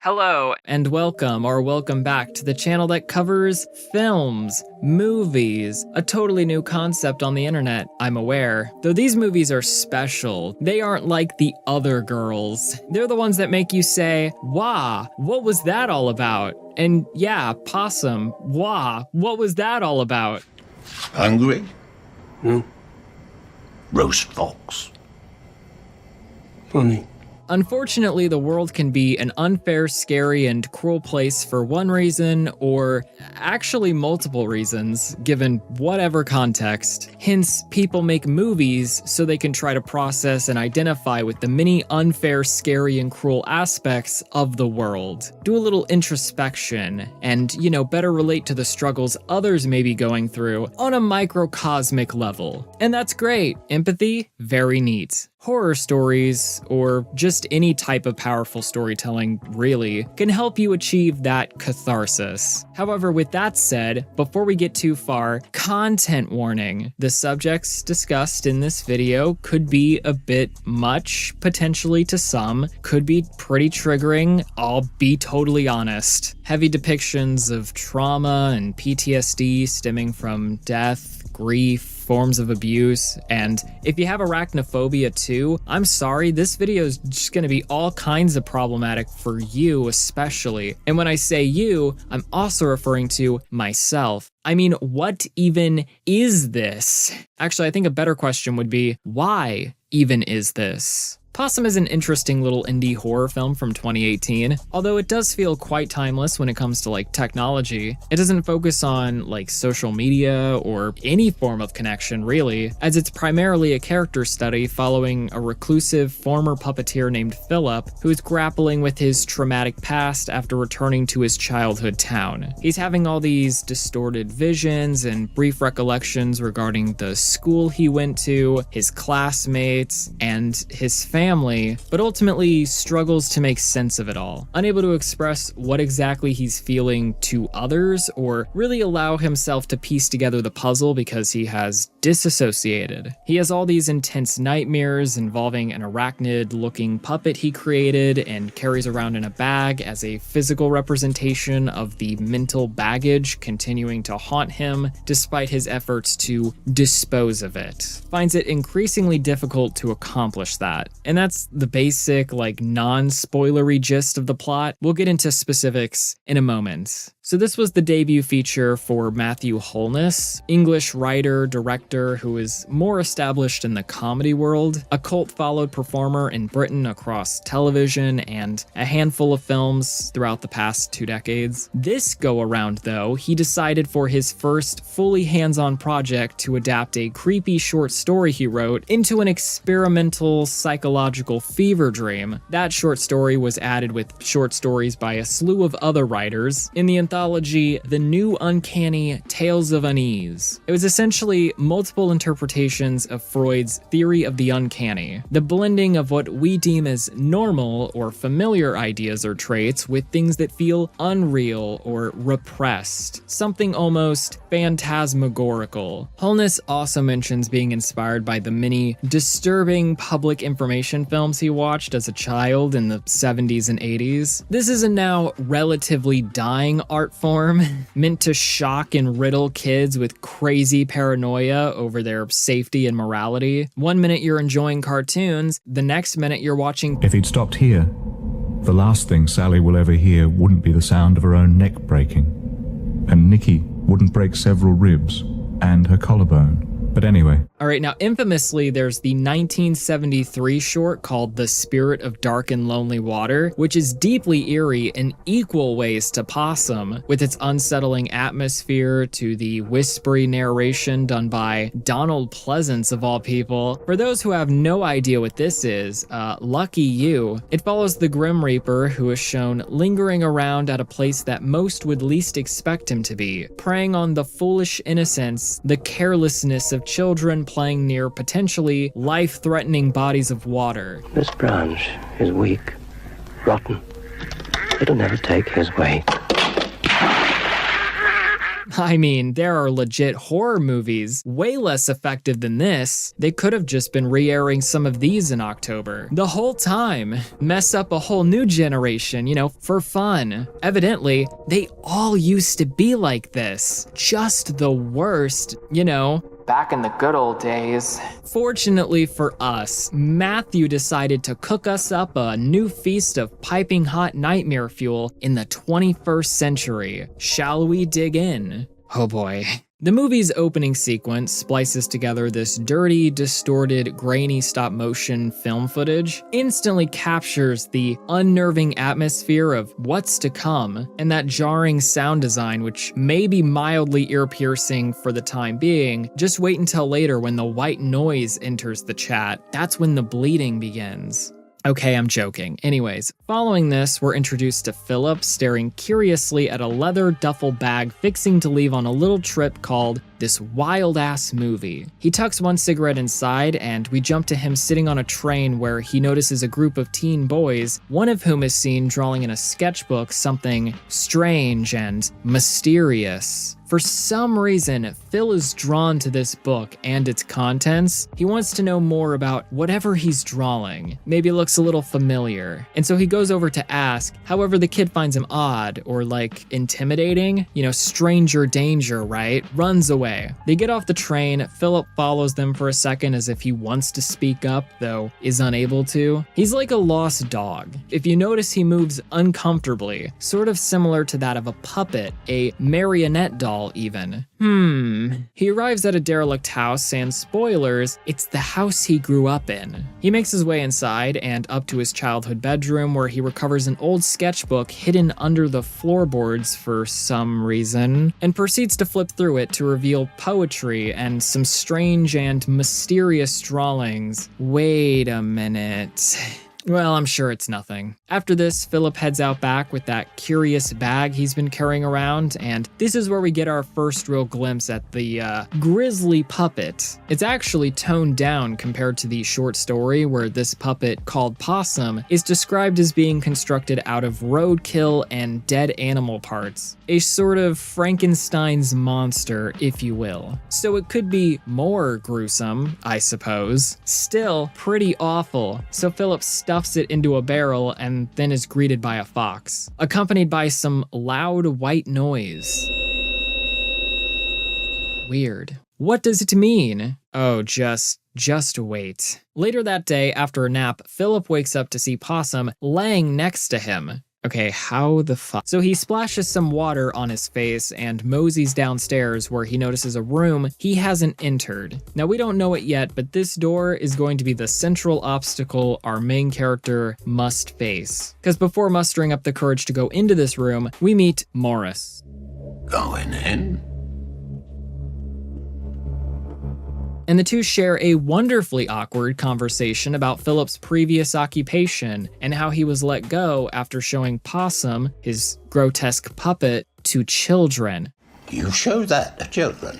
Hello, and welcome back to the channel that covers films, movies, a totally new concept on the internet, I'm aware. Though these movies are special, they aren't like the other girls. They're the ones that make you say, "Wah, what was that all about?" And yeah, Possum, wah, what was that all about? Hungry? Roast fox. Funny. Unfortunately, the world can be an unfair, scary, and cruel place for one reason, or actually multiple reasons, given whatever context. Hence, people make movies so they can try to process and identify with the many unfair, scary, and cruel aspects of the world. Do a little introspection, and, better relate to the struggles others may be going through on a microcosmic level. And that's great. Empathy, very neat. Horror stories, or just any type of powerful storytelling, really, can help you achieve that catharsis. However, with that said, before we get too far, content warning. The subjects discussed in this video could be a bit much, potentially to some, could be pretty triggering, I'll be totally honest. Heavy depictions of trauma and PTSD stemming from death, grief, forms of abuse, and if you have arachnophobia too, I'm sorry, this video is just gonna be all kinds of problematic for you especially. And when I say you, I'm also referring to myself. I mean, what even is this? Actually, I think a better question would be, why even is this? Possum is an interesting little indie horror film from 2018, although it does feel quite timeless when it comes to technology. It doesn't focus on social media or any form of connection really, as it's primarily a character study following a reclusive former puppeteer named Philip who is grappling with his traumatic past after returning to his childhood town. He's having all these distorted visions and brief recollections regarding the school he went to, his classmates, and his family, but ultimately struggles to make sense of it all, unable to express what exactly he's feeling to others or really allow himself to piece together the puzzle because he has disassociated. He has all these intense nightmares involving an arachnid-looking puppet he created and carries around in a bag as a physical representation of the mental baggage continuing to haunt him despite his efforts to dispose of it. Finds it increasingly difficult to accomplish that. And that's the basic, non-spoilery gist of the plot. We'll get into specifics in a moment. So this was the debut feature for Matthew Holness, English writer, director who is more established in the comedy world, a cult-followed performer in Britain across television and a handful of films throughout the past 2 decades. This go-around, though, he decided for his first fully hands-on project to adapt a creepy short story he wrote into an experimental psychological fever dream. That short story was added with short stories by a slew of other writers in the anthology The New Uncanny Tales of Unease. It was essentially multiple interpretations of Freud's theory of the uncanny, the blending of what we deem as normal or familiar ideas or traits with things that feel unreal or repressed, something almost phantasmagorical. Holness also mentions being inspired by the many disturbing public information films he watched as a child in the 70s and 80s. This is a now relatively dying art form meant to shock and riddle kids with crazy paranoia over their safety and morality. One minute you're enjoying cartoons, the next minute you're watching. If he'd stopped here, the last thing Sally will ever hear wouldn't be the sound of her own neck breaking, and Nikki wouldn't break several ribs and her collarbone. But anyway. All right, now infamously, there's the 1973 short called The Spirit of Dark and Lonely Water, which is deeply eerie in equal ways to Possum, with its unsettling atmosphere to the whispery narration done by Donald Pleasance of all people. For those who have no idea what this is, lucky you. It follows the Grim Reaper, who is shown lingering around at a place that most would least expect him to be, preying on the foolish innocence, the carelessness of children playing near potentially life-threatening bodies of water. This branch is weak, rotten. It'll never take his weight. I mean, there are legit horror movies way less effective than this. They could have just been re-airing some of these in October. The whole time. Mess up a whole new generation, for fun. Evidently, they all used to be like this. Just the worst, back in the good old days. Fortunately for us, Matthew decided to cook us up a new feast of piping hot nightmare fuel in the 21st century. Shall we dig in? Oh boy. The movie's opening sequence splices together this dirty, distorted, grainy stop-motion film footage, instantly captures the unnerving atmosphere of what's to come, and that jarring sound design which may be mildly ear-piercing for the time being. Just wait until later when the white noise enters the chat. That's when the bleeding begins. Okay, I'm joking. Anyways, following this, we're introduced to Philip staring curiously at a leather duffel bag fixing to leave on a little trip called This Wild-Ass Movie. He tucks one cigarette inside, and we jump to him sitting on a train where he notices a group of teen boys, one of whom is seen drawing in a sketchbook something strange and mysterious. For some reason, Phil is drawn to this book and its contents. He wants to know more about whatever he's drawing. Maybe it looks a little familiar. And so he goes over to ask. However, the kid finds him odd or intimidating. Stranger danger, right? Runs away. They get off the train. Philip follows them for a second as if he wants to speak up, though is unable to. He's like a lost dog. If you notice, he moves uncomfortably, sort of similar to that of a puppet, a marionette doll even. He arrives at a derelict house, and spoilers, it's the house he grew up in. He makes his way inside and up to his childhood bedroom where he recovers an old sketchbook hidden under the floorboards for some reason, and proceeds to flip through it to reveal poetry and some strange and mysterious drawings. Wait a minute. Well, I'm sure it's nothing. After this, Philip heads out back with that curious bag he's been carrying around, and this is where we get our first real glimpse at the grisly puppet. It's actually toned down compared to the short story where this puppet, called Possum, is described as being constructed out of roadkill and dead animal parts. A sort of Frankenstein's monster, if you will. So it could be more gruesome, I suppose. Still pretty awful. So Philip stuffs it into a barrel and then is greeted by a fox, accompanied by some loud white noise. Weird. What does it mean? Oh, just wait. Later that day, after a nap, Philip wakes up to see Possum laying next to him. Okay, how the fuck? So he splashes some water on his face and moseys downstairs where he notices a room he hasn't entered. Now, we don't know it yet, but this door is going to be the central obstacle our main character must face. Because before mustering up the courage to go into this room, we meet Morris. Going in? And the two share a wonderfully awkward conversation about Philip's previous occupation and how he was let go after showing Possum, his grotesque puppet, to children. You show that to children?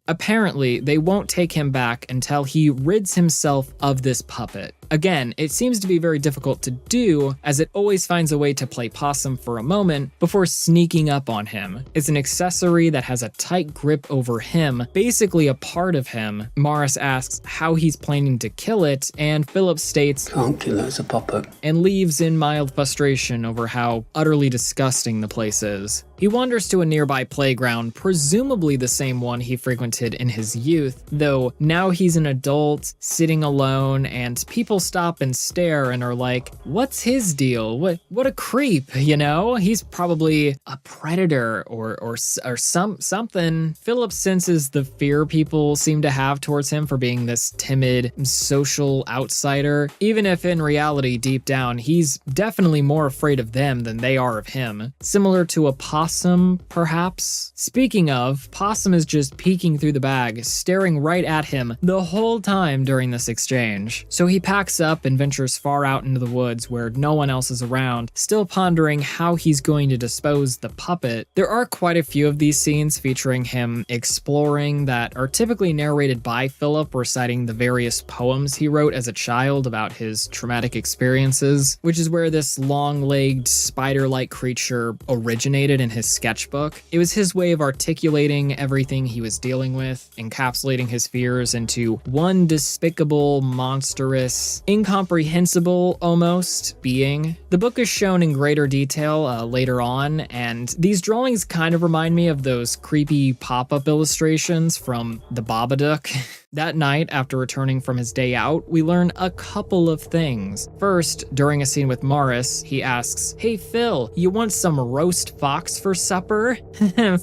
Apparently, they won't take him back until he rids himself of this puppet. Again, it seems to be very difficult to do, as it always finds a way to play Possum for a moment before sneaking up on him. It's an accessory that has a tight grip over him, basically a part of him. Morris asks how he's planning to kill it, and Philip states, "Can't kill it as a puppet," and leaves in mild frustration over how utterly disgusting the place is. He wanders to a nearby playground, presumably the same one he frequented in his youth, though now he's an adult, sitting alone, and people stop and stare and are like, what's his deal? What a creep, He's probably a predator or something. Philip senses the fear people seem to have towards him for being this timid, social outsider, even if in reality, deep down, he's definitely more afraid of them than they are of him. Similar to a possum, perhaps? Speaking of, Possum is just peeking through the bag, staring right at him the whole time during this exchange. So he packs packs up and ventures far out into the woods where no one else is around, still pondering how he's going to dispose the puppet. There are quite a few of these scenes featuring him exploring that are typically narrated by Philip, reciting the various poems he wrote as a child about his traumatic experiences, which is where this long-legged spider-like creature originated in his sketchbook. It was his way of articulating everything he was dealing with, encapsulating his fears into one despicable, monstrous, incomprehensible almost being. The book is shown in greater detail later on, and these drawings kind of remind me of those creepy pop-up illustrations from The Babadook. That night, after returning from his day out, we learn a couple of things. First, during a scene with Morris, he asks, "Hey Phil, you want some roast fox for supper?"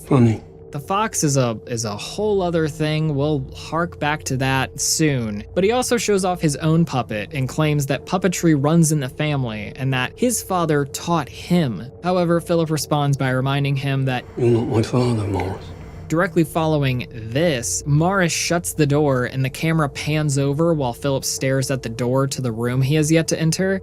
Funny. The fox is a whole other thing. We'll hark back to that soon. But he also shows off his own puppet and claims that puppetry runs in the family and that his father taught him. However, Philip responds by reminding him that You're not my father, Morris. directly following this, Morris shuts the door and the camera pans over while Philip stares at the door to the room he has yet to enter.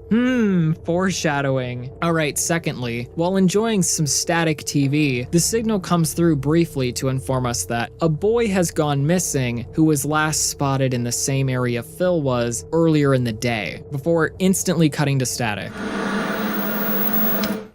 Foreshadowing. Alright, secondly, while enjoying some static TV, the signal comes through briefly to inform us that a boy has gone missing who was last spotted in the same area Phil was earlier in the day, before instantly cutting to static.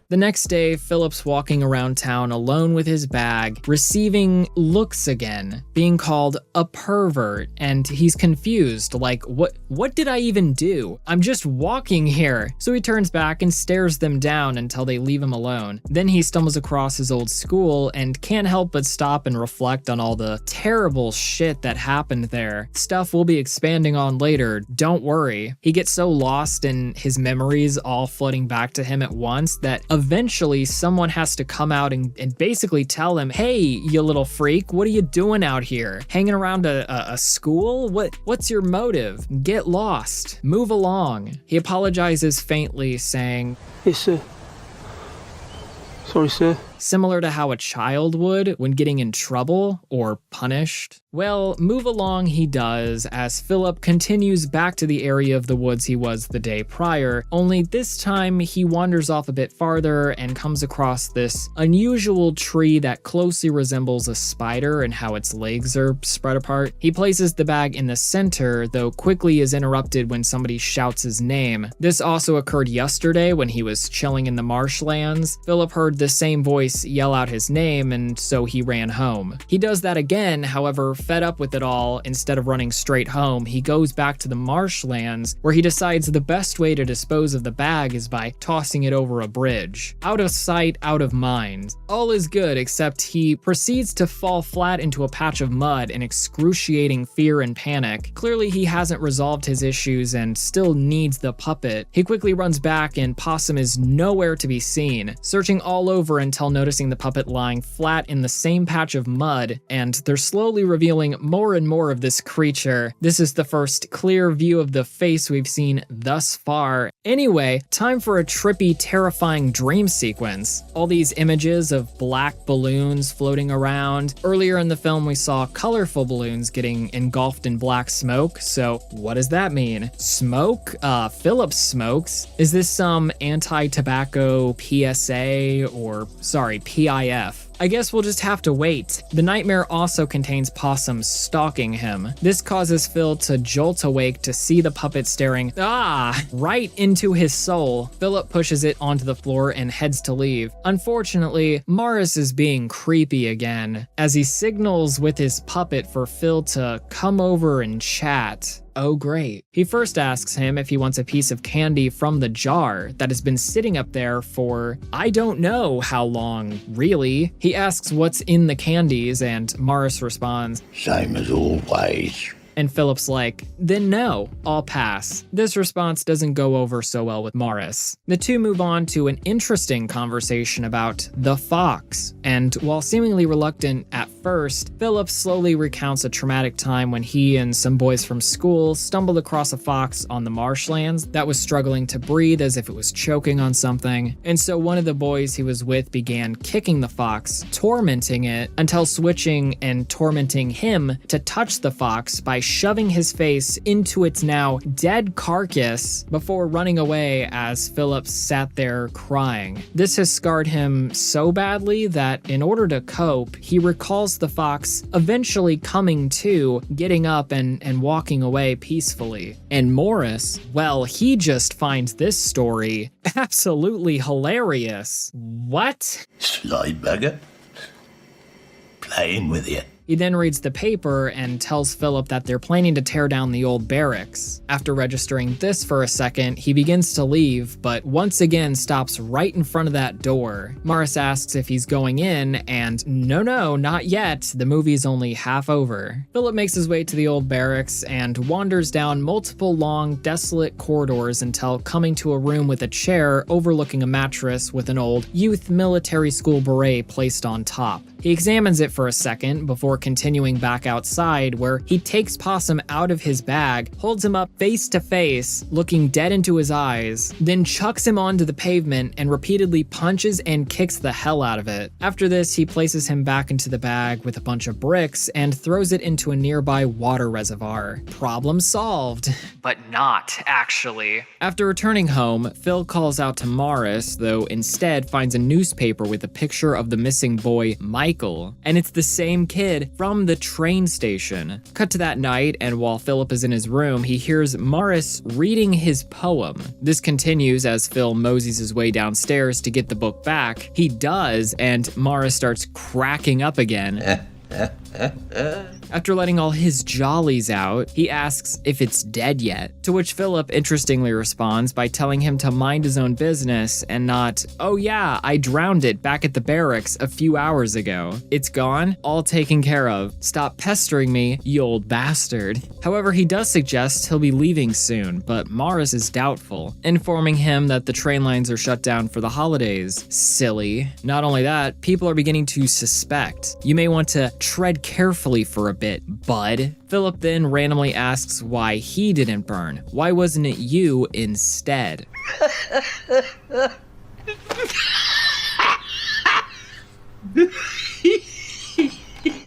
The next day, Philip's walking around town alone with his bag, receiving looks again, being called a pervert, and he's confused, like, what did I even do? I'm just walking here. So he turns back and stares them down until they leave him alone. Then he stumbles across his old school and can't help but stop and reflect on all the terrible shit that happened there. Stuff we'll be expanding on later, don't worry. He gets so lost in his memories all flooding back to him at once that eventually someone has to come out and basically tell him, "Hey, you little freak, what are you doing out here? Hanging around a school? What's your motive? Get lost. Move along." He apologizes faintly, saying, Yes, sir. Sorry, sir. similar to how a child would when getting in trouble or punished. Well, move along he does as Philip continues back to the area of the woods he was the day prior, only this time he wanders off a bit farther and comes across this unusual tree that closely resembles a spider and how its legs are spread apart. He places the bag in the center, though quickly is interrupted when somebody shouts his name. This also occurred yesterday when he was chilling in the marshlands. Philip heard the same voice yell out his name, and so he ran home. He does that again, however, fed up with it all, instead of running straight home, he goes back to the marshlands, where he decides the best way to dispose of the bag is by tossing it over a bridge. Out of sight, out of mind. All is good, except he proceeds to fall flat into a patch of mud in excruciating fear and panic. Clearly he hasn't resolved his issues and still needs the puppet. He quickly runs back and Possum is nowhere to be seen, searching all over until noticing the puppet lying flat in the same patch of mud, and they're slowly revealing more and more of this creature. This is the first clear view of the face we've seen thus far. Anyway, time for a trippy, terrifying dream sequence. All these images of black balloons floating around. Earlier in the film, we saw colorful balloons getting engulfed in black smoke, so what does that mean? Smoke? Philip smokes? Is this some anti-tobacco PSA or, sorry, PIF? I guess we'll just have to wait. The nightmare also contains Possum stalking him. This causes Phil to jolt awake to see the puppet staring, right into his soul. Philip pushes it onto the floor and heads to leave. Unfortunately, Morris is being creepy again, as he signals with his puppet for Phil to come over and chat. Oh great. He first asks him if he wants a piece of candy from the jar that has been sitting up there for I don't know how long, really. He asks what's in the candies and Morris responds, Same as always. And Philip's like, then no, I'll pass. This response doesn't go over so well with Morris. The two move on to an interesting conversation about the fox, and while seemingly reluctant at first, Philip slowly recounts a traumatic time when he and some boys from school stumbled across a fox on the marshlands that was struggling to breathe as if it was choking on something, and so one of the boys he was with began kicking the fox, tormenting it, until switching and tormenting him to touch the fox by shoving his face into its now dead carcass before running away as Philip sat there crying. This has scarred him so badly that in order to cope, he recalls the fox eventually coming to, getting up and walking away peacefully. And Morris, well, he just finds this story absolutely hilarious. What? Sly bugger. Playing with you. He then reads the paper and tells Philip that they're planning to tear down the old barracks. After registering this for a second, he begins to leave, but once again stops right in front of that door. Morris asks if he's going in, and no, not yet. The movie's only half over. Philip makes his way to the old barracks and wanders down multiple long, desolate corridors until coming to a room with a chair overlooking a mattress with an old youth military school beret placed on top. He examines it for a second before continuing back outside, where he takes Possum out of his bag, holds him up face to face, looking dead into his eyes, then chucks him onto the pavement and repeatedly punches and kicks the hell out of it. After this, he places him back into the bag with a bunch of bricks and throws it into a nearby water reservoir. Problem solved. But not, actually. After returning home, Phil calls out to Morris, though instead finds a newspaper with a picture of the missing boy, Michael, and it's the same kid from the train station. Cut to that night, and while Philip is in his room, he hears Morris reading his poem. This continues as Phil moseys his way downstairs to get the book back. He does, and Morris starts cracking up again. After letting all his jollies out, he asks if it's dead yet, to which Philip interestingly responds by telling him to mind his own business and not, "Oh yeah, I drowned it back at the barracks a few hours ago. It's gone, all taken care of. Stop pestering me, you old bastard." However, he does suggest he'll be leaving soon, but Morris is doubtful, informing him that the train lines are shut down for the holidays. Silly. Not only that, people are beginning to suspect. You may want to tread carefully for a bit, bud. Philip then randomly asks why he didn't burn. Why wasn't it you instead?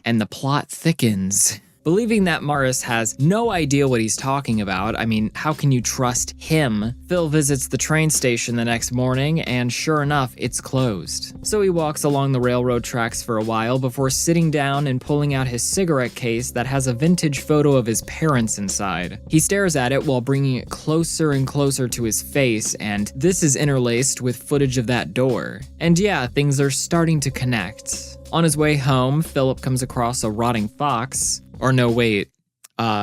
And the plot thickens. Believing that Morris has no idea what he's talking about, I mean, how can you trust him? Phil visits the train station the next morning, and sure enough, it's closed. So he walks along the railroad tracks for a while before sitting down and pulling out his cigarette case that has a vintage photo of his parents inside. He stares at it while bringing it closer and closer to his face, and this is interlaced with footage of that door. And yeah, things are starting to connect. On his way home, Philip comes across a rotting fox. Or no, wait.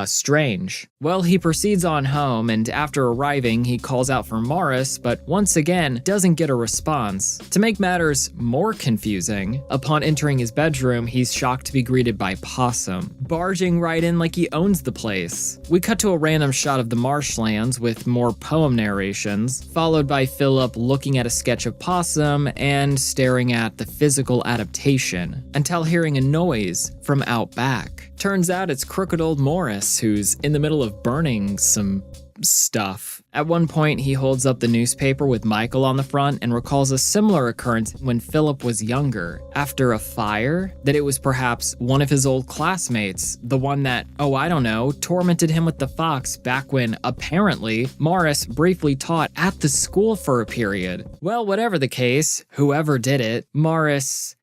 Strange. Well, he proceeds on home, and after arriving, he calls out for Morris, but once again, doesn't get a response. To make matters more confusing, upon entering his bedroom, he's shocked to be greeted by Possum, barging right in like he owns the place. We cut to a random shot of the marshlands with more poem narrations, followed by Philip looking at a sketch of Possum and staring at the physical adaptation, until hearing a noise from out back. Turns out it's crooked old Morris, who's in the middle of burning some stuff. At one point, he holds up the newspaper with Michael on the front and recalls a similar occurrence when Philip was younger. After a fire, that it was perhaps one of his old classmates, the one that, oh I don't know, tormented him with the fox back when, apparently, Morris briefly taught at the school for a period. Well, whatever the case, whoever did it, Morris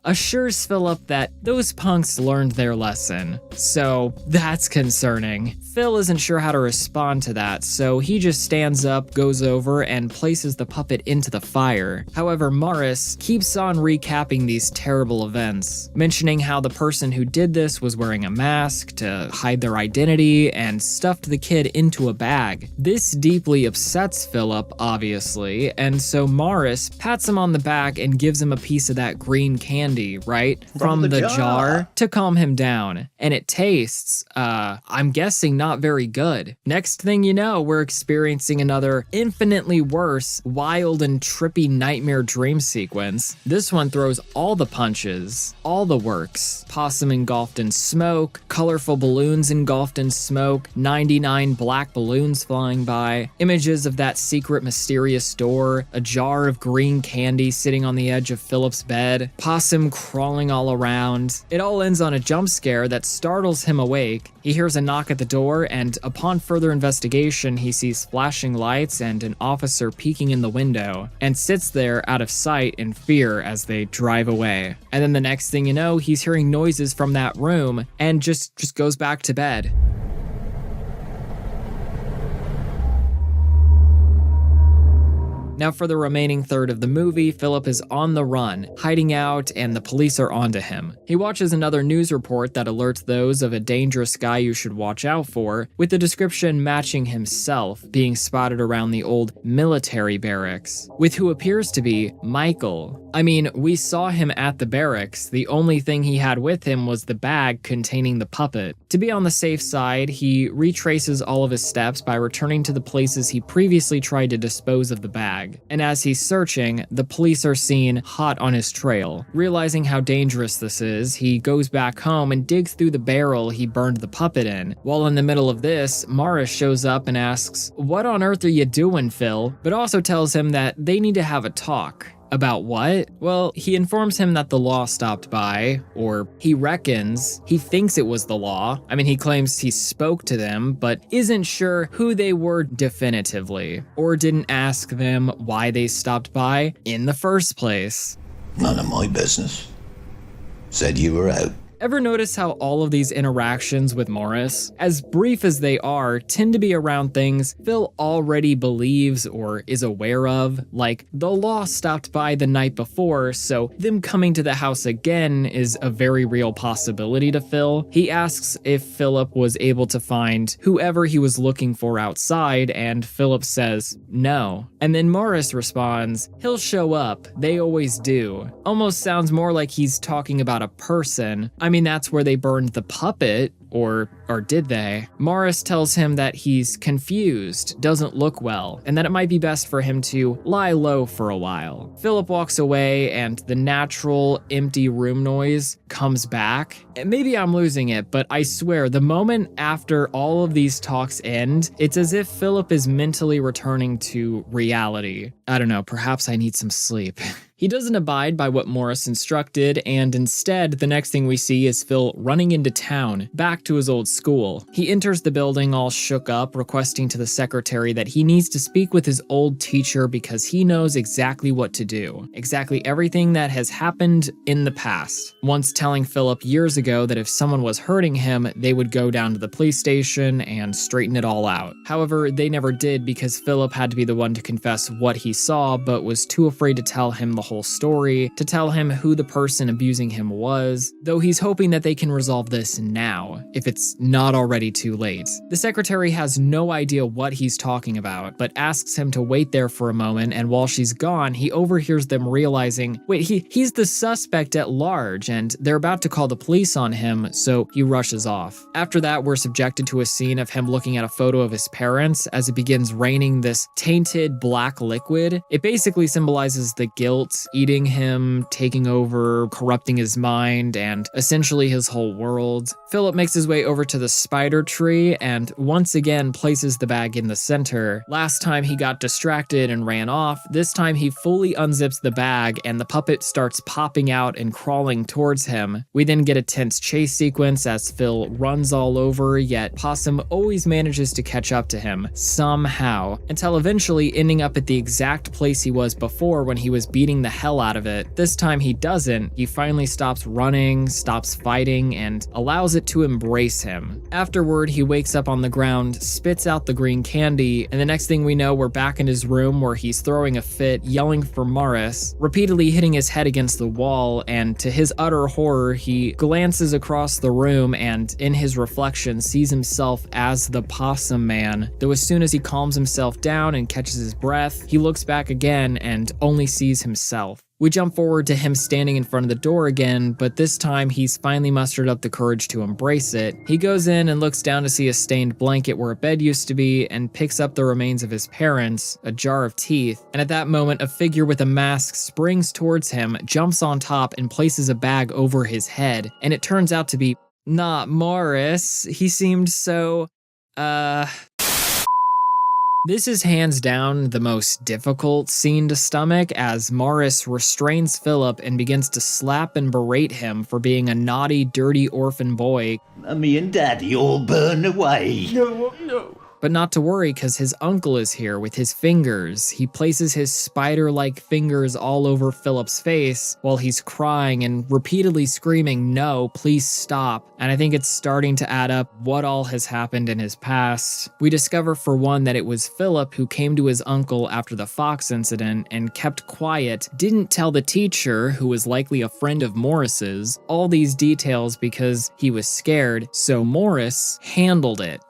assures Philip that those punks learned their lesson. So that's concerning. Phil isn't sure how to respond to that, so he just stands up, goes over, and places the puppet into the fire. However, Morris keeps on recapping these terrible events, mentioning how the person who did this was wearing a mask to hide their identity and stuffed the kid into a bag. This deeply upsets Philip, obviously, and so Morris pats him on the back and gives him a piece of that green candy, right? From the jar to calm him down. And it tastes, I'm guessing not very good. Next thing you know, we're experiencing another infinitely worse, wild and trippy nightmare dream sequence. This one throws all the punches, all the works. Possum engulfed in smoke, colorful balloons engulfed in smoke, 99 black balloons flying by, images of that secret mysterious door, a jar of green candy sitting on the edge of Philip's bed, bed, Possum crawling all around. It all ends on a jump scare that startles him awake. He hears a knock at the door, and upon further investigation, he sees flashing lights and an officer peeking in the window, and sits there out of sight in fear as they drive away. And then the next thing you know, he's hearing noises from that room and just goes back to bed. Now for the remaining third of the movie, Philip is on the run, hiding out, and the police are onto him. He watches another news report that alerts those of a dangerous guy you should watch out for, with the description matching himself, being spotted around the old military barracks, with who appears to be Michael. I mean, we saw him at the barracks. The only thing he had with him was the bag containing the puppet. To be on the safe side, he retraces all of his steps by returning to the places he previously tried to dispose of the bag. And as he's searching, the police are seen hot on his trail. Realizing how dangerous this is, he goes back home and digs through the barrel he burned the puppet in. While in the middle of this, Morris shows up and asks, "What on earth are you doing, Phil?" But also tells him that they need to have a talk. About what? Well, he informs him that the law stopped by, or he thinks it was the law. I mean, he claims he spoke to them, but isn't sure who they were definitively, or didn't ask them why they stopped by in the first place. None of my business. Said you were out. Ever notice how all of these interactions with Morris, as brief as they are, tend to be around things Phil already believes or is aware of? Like, the law stopped by the night before, so them coming to the house again is a very real possibility to Phil. He asks if Philip was able to find whoever he was looking for outside, and Philip says no. And then Morris responds, "He'll show up, they always do." Almost sounds more like he's talking about a person. I mean, that's where they burned the puppet, or did they? Morris tells him that he's confused, doesn't look well, and that it might be best for him to lie low for a while. Philip walks away, and the natural empty room noise comes back. Maybe I'm losing it, but I swear, the moment after all of these talks end, it's as if Philip is mentally returning to reality. I don't know, perhaps I need some sleep. He doesn't abide by what Morris instructed, and instead, the next thing we see is Phil running into town, back to his old school. He enters the building all shook up, requesting to the secretary that he needs to speak with his old teacher because he knows exactly what to do. Exactly everything that has happened in the past. Once telling Philip years ago that if someone was hurting him, they would go down to the police station and straighten it all out. However, they never did because Philip had to be the one to confess what he saw, but was too afraid to tell him the whole story, to tell him who the person abusing him was, though he's hoping that they can resolve this now, if it's not already too late. The secretary has no idea what he's talking about, but asks him to wait there for a moment, and while she's gone, he overhears them realizing, wait, he's the suspect at large, and they're about to call the police on him, so he rushes off. After that, we're subjected to a scene of him looking at a photo of his parents as it begins raining this tainted black liquid. It basically symbolizes the guilt eating him, taking over, corrupting his mind, and essentially his whole world. Philip makes his way over to the spider tree and once again places the bag in the center. Last time he got distracted and ran off. This time he fully unzips the bag and the puppet starts popping out and crawling towards him. We then get a tense chase sequence as Phil runs all over, yet Possum always manages to catch up to him, somehow, until eventually ending up at the exact place he was before when he was beating the hell out of it. This time he doesn't. He finally stops running, stops fighting, and allows it to embrace him. Afterward, he wakes up on the ground, spits out the green candy, and the next thing we know, we're back in his room where he's throwing a fit, yelling for Morris, repeatedly hitting his head against the wall, and to his utter horror, he glances across the room and, in his reflection, sees himself as the Possum Man. Though as soon as he calms himself down and catches his breath, he looks back again and only sees himself. We jump forward to him standing in front of the door again, but this time he's finally mustered up the courage to embrace it. He goes in and looks down to see a stained blanket where a bed used to be and picks up the remains of his parents, a jar of teeth, and at that moment a figure with a mask springs towards him, jumps on top, and places a bag over his head, and it turns out to be not Morris. He seemed so, This is hands down the most difficult scene to stomach, as Morris restrains Philip and begins to slap and berate him for being a naughty, dirty orphan boy. Mummy and Daddy all burned away. No. But not to worry, because his uncle is here with his fingers. He places his spider-like fingers all over Philip's face while he's crying and repeatedly screaming, "No, please stop." And I think it's starting to add up what all has happened in his past. We discover, for one, that it was Philip who came to his uncle after the Fox incident and kept quiet, didn't tell the teacher, who was likely a friend of Morris's, all these details because he was scared, so Morris handled it.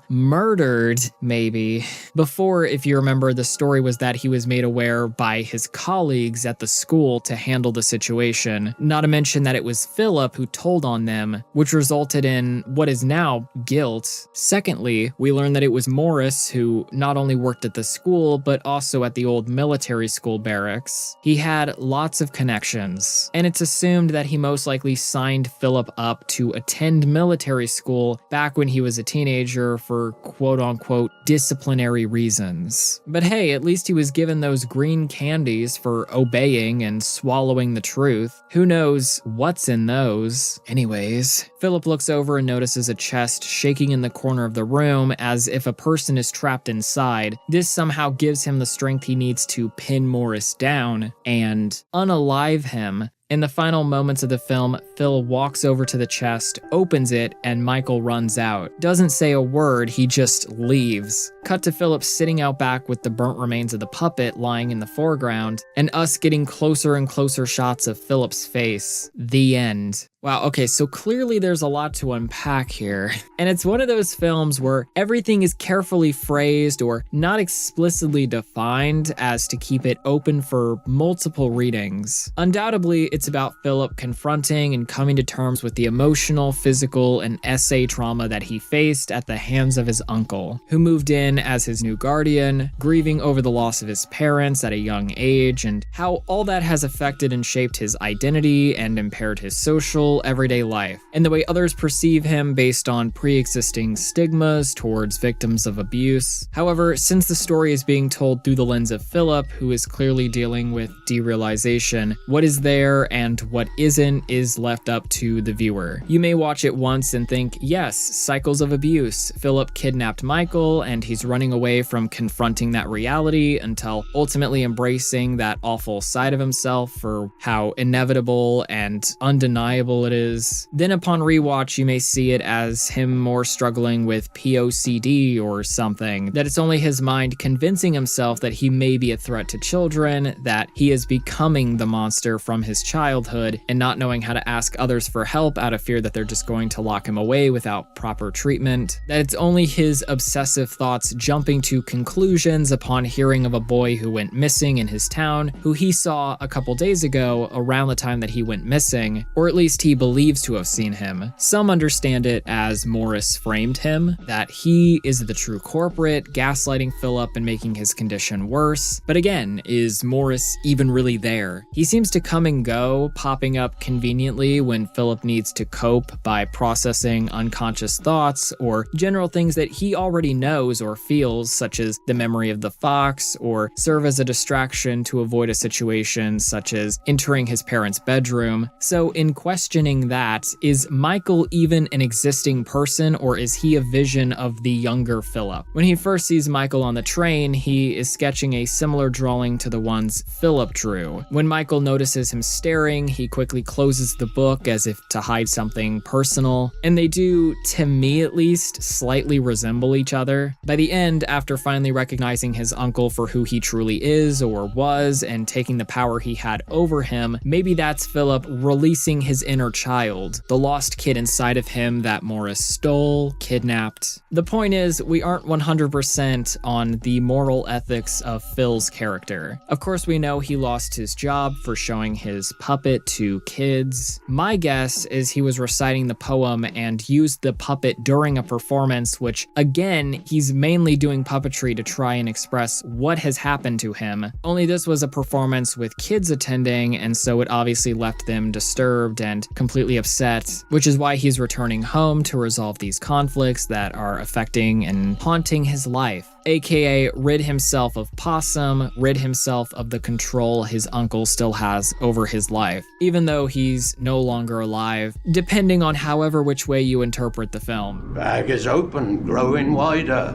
Murdered, maybe. Before, if you remember, the story was that he was made aware by his colleagues at the school to handle the situation, not to mention that it was Philip who told on them, which resulted in what is now guilt. Secondly, we learned that it was Morris who not only worked at the school, but also at the old military school barracks. He had lots of connections, and it's assumed that he most likely signed Philip up to attend military school back when he was a teenager for quote-unquote disciplinary reasons. But hey, at least he was given those green candies for obeying and swallowing the truth. Who knows what's in those? Anyways, Philip looks over and notices a chest shaking in the corner of the room as if a person is trapped inside. This somehow gives him the strength he needs to pin Morris down and unalive him. In the final moments of the film, Phil walks over to the chest, opens it, and Michael runs out. Doesn't say a word, he just leaves. Cut to Philip sitting out back with the burnt remains of the puppet lying in the foreground, and us getting closer and closer shots of Philip's face. The end. Wow, okay, so clearly there's a lot to unpack here. And it's one of those films where everything is carefully phrased or not explicitly defined as to keep it open for multiple readings. Undoubtedly, it's about Philip confronting and coming to terms with the emotional, physical, and SA trauma that he faced at the hands of his uncle, who moved in as his new guardian, grieving over the loss of his parents at a young age, and how all that has affected and shaped his identity and impaired his social, everyday life, and the way others perceive him based on pre-existing stigmas towards victims of abuse. However, since the story is being told through the lens of Philip, who is clearly dealing with derealization, what is there and what isn't is left up to the viewer. You may watch it once and think, yes, cycles of abuse. Philip kidnapped Michael and he's running away from confronting that reality until ultimately embracing that awful side of himself for how inevitable and undeniable it is. Then upon rewatch, you may see it as him more struggling with POCD or something, that it's only his mind convincing himself that he may be a threat to children, that he is becoming the monster from his childhood and not knowing how to ask others for help out of fear that they're just going to lock him away without proper treatment, that it's only his obsessive thoughts jumping to conclusions upon hearing of a boy who went missing in his town, who he saw a couple days ago around the time that he went missing, or at least he believes to have seen him. Some understand it as Morris framed him, that he is the true culprit, gaslighting Philip and making his condition worse. But again, is Morris even really there? He seems to come and go, popping up conveniently when Philip needs to cope by processing unconscious thoughts or general things that he already knows or feels, such as the memory of the fox, or serve as a distraction to avoid a situation such as entering his parents' bedroom. So in questioning that, is Michael even an existing person, or is he a vision of the younger Philip? When he first sees Michael on the train, he is sketching a similar drawing to the ones Philip drew. When Michael notices him staring, he quickly closes the book as if to hide something personal, and they do, to me at least, slightly resemble each other. By the end, after finally recognizing his uncle for who he truly is or was and taking the power he had over him, maybe that's Philip releasing his inner child, the lost kid inside of him that Morris stole, kidnapped. The point is, we aren't 100% on the moral ethics of Phil's character. Of course, we know he lost his job for showing his puppet to kids. My guess is he was reciting the poem and used the puppet during a performance, which again, he's mainly mainly doing puppetry to try and express what has happened to him. Only this was a performance with kids attending, and so it obviously left them disturbed and completely upset, which is why he's returning home to resolve these conflicts that are affecting and haunting his life. AKA rid himself of Possum, rid himself of the control his uncle still has over his life, even though he's no longer alive, depending on however which way you interpret the film. Bag is open, growing wider.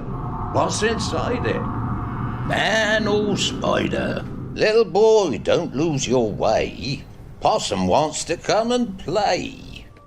What's inside it? Man or spider? Little boy, don't lose your way. Possum wants to come and play.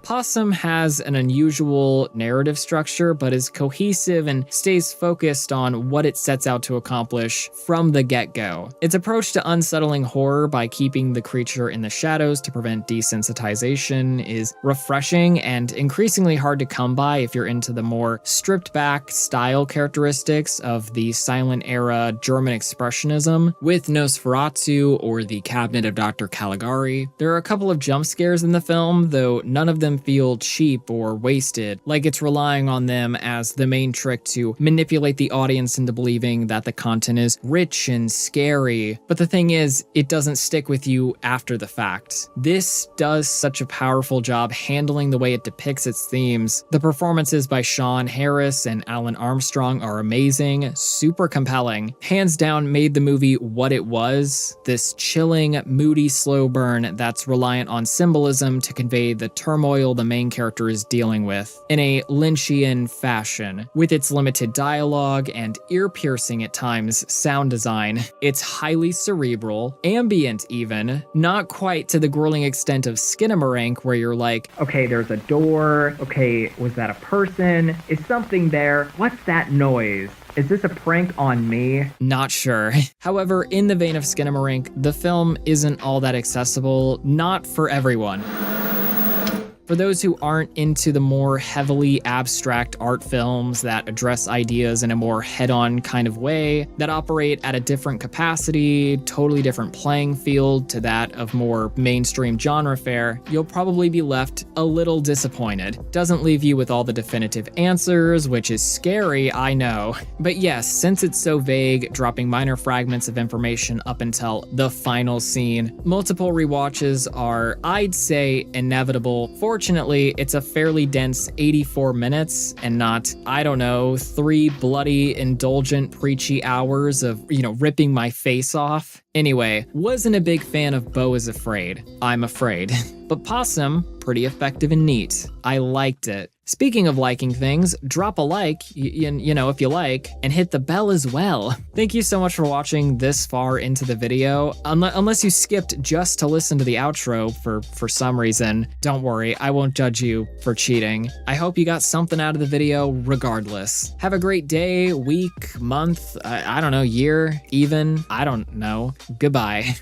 Possum has an unusual narrative structure, but is cohesive and stays focused on what it sets out to accomplish from the get-go. Its approach to unsettling horror by keeping the creature in the shadows to prevent desensitization is refreshing and increasingly hard to come by if you're into the more stripped-back style characteristics of the silent-era German expressionism with Nosferatu or the Cabinet of Dr. Caligari. There are a couple of jump scares in the film, though none of them feel cheap or wasted, like it's relying on them as the main trick to manipulate the audience into believing that the content is rich and scary. But the thing is, it doesn't stick with you after the fact. This does such a powerful job handling the way it depicts its themes. The performances by Sean Harris and Alan Armstrong are amazing, super compelling. Hands down made the movie what it was, this chilling, moody slow burn that's reliant on symbolism to convey the turmoil the main character is dealing with in a Lynchian fashion. With its limited dialogue and ear-piercing at times sound design, it's highly cerebral, ambient even, not quite to the grueling extent of Skinamarink where you're like, okay, there's a door, okay, was that a person? Is something there? What's that noise? Is this a prank on me? Not sure. However, in the vein of Skinamarink, the film isn't all that accessible, not for everyone. For those who aren't into the more heavily abstract art films that address ideas in a more head-on kind of way, that operate at a different capacity, totally different playing field to that of more mainstream genre fare, you'll probably be left a little disappointed. Doesn't leave you with all the definitive answers, which is scary, I know. But yes, since it's so vague, dropping minor fragments of information up until the final scene, multiple rewatches are, I'd say, inevitable. Fortunately, it's a fairly dense 84 minutes and not, I don't know, 3 bloody, indulgent, preachy hours of, ripping my face off. Anyway, wasn't a big fan of Beau is Afraid. I'm afraid. But Possum, pretty effective and neat. I liked it. Speaking of liking things, drop a like, if you like, and hit the bell as well. Thank you so much for watching this far into the video. Unless you skipped just to listen to the outro for some reason, don't worry, I won't judge you for cheating. I hope you got something out of the video regardless. Have a great day, week, month, I don't know, year, even, I don't know. Goodbye.